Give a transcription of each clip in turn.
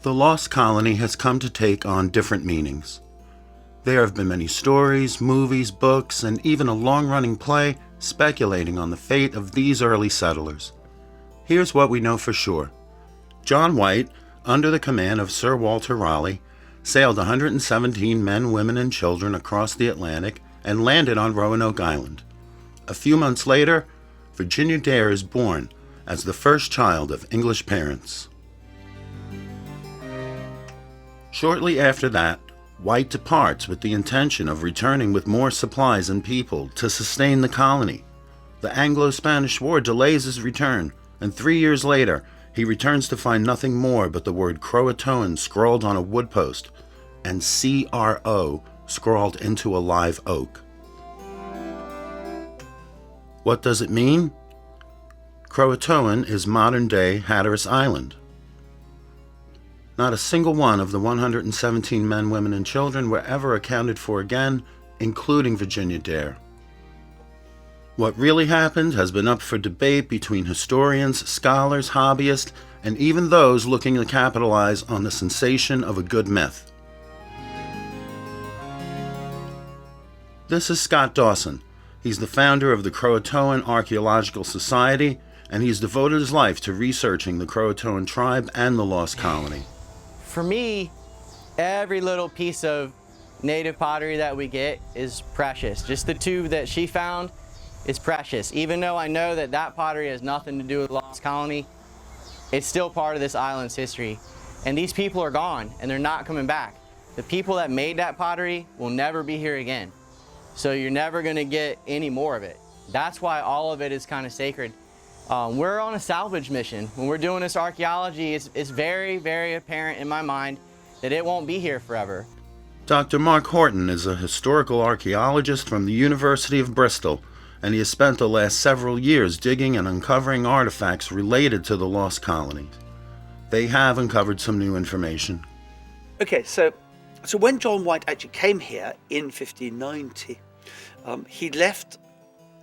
The lost colony has come to take on different meanings. There have been many stories, movies, books, and even a long-running play speculating on the fate of these early settlers. Here's what we know for sure. John White, under the command of Sir Walter Raleigh, sailed 117 men, women, and children across the Atlantic and landed on Roanoke Island. A few months later, Virginia Dare is born as the first child of English parents. Shortly after that, White departs with the intention of returning with more supplies and people to sustain the colony. The Anglo-Spanish War delays his return, and 3 years later, he returns to find nothing more but the word Croatoan scrawled on a wood post and C-R-O scrawled into a live oak. What does it mean? Croatoan is modern-day Hatteras Island. Not a single one of the 117 men, women, and children were ever accounted for again, including Virginia Dare. What really happened has been up for debate between historians, scholars, hobbyists, and even those looking to capitalize on the sensation of a good myth. This is Scott Dawson. He's the founder of the Croatoan Archaeological Society, and he's devoted his life to researching the Croatoan tribe and the lost colony. For me, every little piece of native pottery that we get is precious. Just the tube that she found is precious. Even though I know that that pottery has nothing to do with the lost colony, it's still part of this island's history. And these people are gone, and they're not coming back. The people that made that pottery will never be here again. So you're never gonna get any more of it. That's why all of it is kind of sacred. We're on a salvage mission. When we're doing this archaeology, it's very, very apparent in my mind that it won't be here forever. Dr. Mark Horton is a historical archaeologist from the University of Bristol, and he has spent the last several years digging and uncovering artifacts related to the lost colony. They have uncovered some new information. Okay, so when John White actually came here in 1590, he left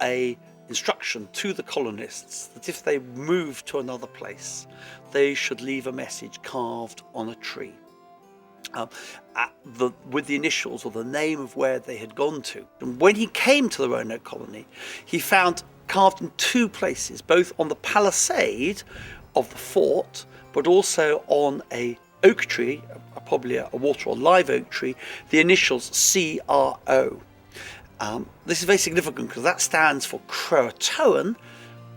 a instruction to the colonists that if they moved to another place, they should leave a message carved on a tree with the initials or the name of where they had gone to. And when he came to the Roanoke colony, he found carved in two places, both on the palisade of the fort, but also on a oak tree, probably a water or live oak tree, the initials C-R-O. This is very significant because that stands for Croatoan,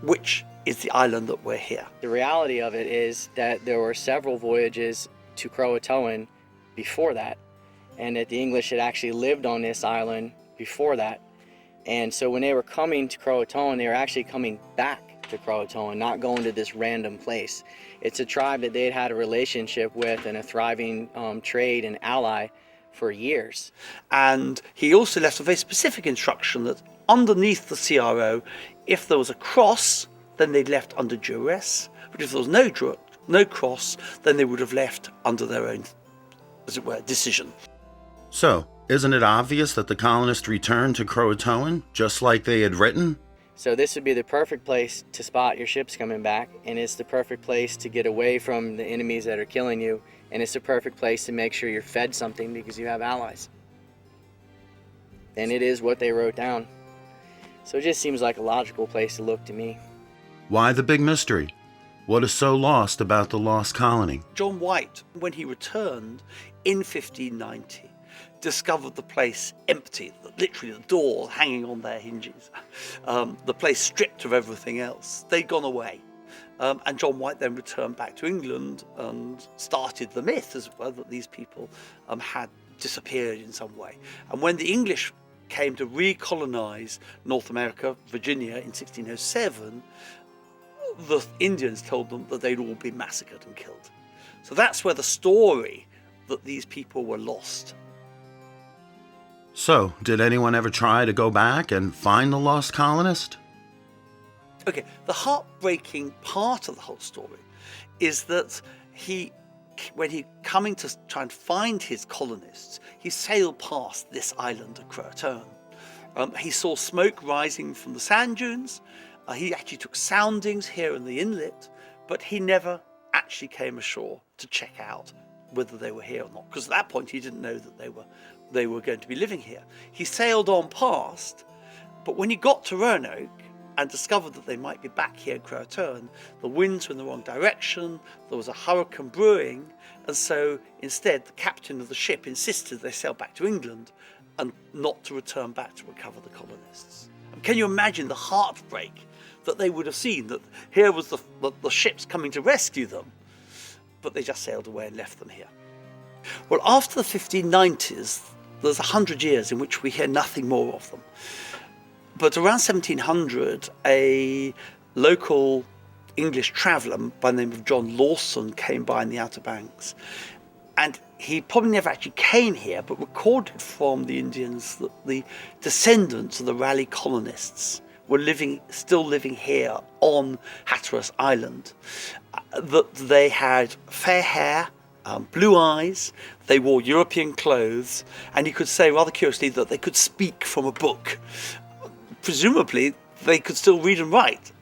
which is the island that we're here. The reality of it is that there were several voyages to Croatoan before that, and that the English had actually lived on this island before that. And so when they were coming to Croatoan, they were actually coming back to Croatoan, not going to this random place. It's a tribe that they had had a relationship with and a thriving trade and ally for years. And he also left a very specific instruction that underneath the CRO, if there was a cross, then they'd left under duress, but if there was no cross, then they would have left under their own, as it were, decision. So, isn't it obvious that the colonists returned to Croatoan, just like they had written? So this would be the perfect place to spot your ships coming back, and it's the perfect place to get away from the enemies that are killing you, and it's the perfect place to make sure you're fed something because you have allies. And it is what they wrote down. So it just seems like a logical place to look to me. Why the big mystery? What is so lost about the lost colony? John White, when he returned in 1590, discovered the place empty, literally the doors hanging on their hinges, the place stripped of everything else. They'd gone away. And John White then returned back to England and started the myth, as well, that these people had disappeared in some way. And when the English came to recolonize North America, Virginia, in 1607, the Indians told them that they'd all been massacred and killed. So that's where the story that these people were lost. So, did anyone ever try to go back and find the lost colonist? Okay, the heartbreaking part of the whole story is that when he coming to try and find his colonists, he sailed past this island of Croatoan. He saw smoke rising from the sand dunes. He actually took soundings here in the inlet, but he never actually came ashore to check out whether they were here or not, because at that point he didn't know that they were going to be living here. He sailed on past, but when he got to Roanoke and discovered that they might be back here in Croatoan, the winds were in the wrong direction, there was a hurricane brewing, and so instead the captain of the ship insisted they sail back to England and not to return back to recover the colonists. And can you imagine the heartbreak that they would have seen, that here was the ships coming to rescue them, but they just sailed away and left them here. Well, after the 1590s, there's 100 years in which we hear nothing more of them. But around 1700, a local English traveller by the name of John Lawson came by in the Outer Banks. And he probably never actually came here, but recorded from the Indians that the descendants of the Raleigh colonists were still living here on Hatteras Island. That they had fair hair, blue eyes, they wore European clothes, and you could say rather curiously that they could speak from a book. Presumably, they could still read and write,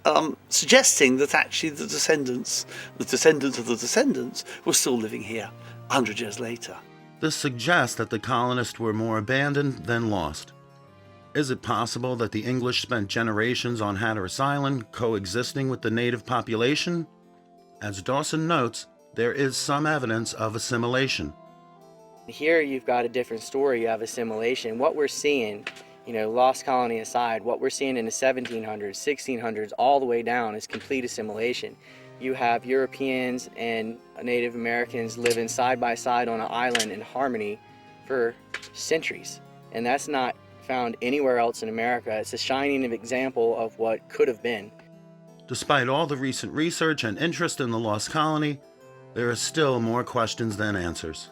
suggesting that actually the descendants of the descendants were still living here 100 years later. This suggests that the colonists were more abandoned than lost. Is it possible that the English spent generations on Hatteras Island coexisting with the native population? As Dawson notes, there is some evidence of assimilation. Here you've got a different story of assimilation. What we're seeing, lost colony aside, what we're seeing in the 1700s, 1600s, all the way down is complete assimilation. You have Europeans and Native Americans living side by side on an island in harmony for centuries. And that's not found anywhere else in America. It's a shining example of what could have been. Despite all the recent research and interest in the lost colony, there are still more questions than answers.